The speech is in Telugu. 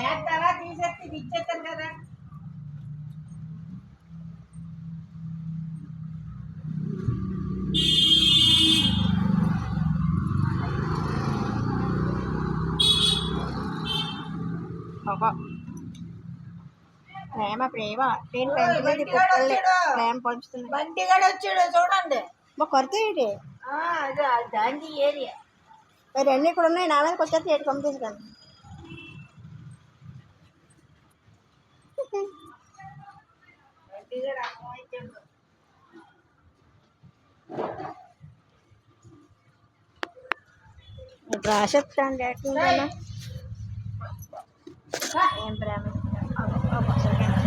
వేస్తారా తీసేస్తే ఇది ఇచ్చేస్తాను కదా. ప్రేమ ప్రేమ నేను పెంచలేదు కుక్కల్ని ప్రేమ పంచుతుంది. బంటిగాడు వచ్చాడు చూడండి. మా కొరత ఏంటి అదే గాంధీ ఏరియా. మరి అన్నీ ఇక్కడ ఉన్నాయి. నా మీద కొత్త ఏంటి పంపించగలను. బంటిగాడు అర్థమైతే రాసేస్తాను ఏం ప్రేమ సెకండ్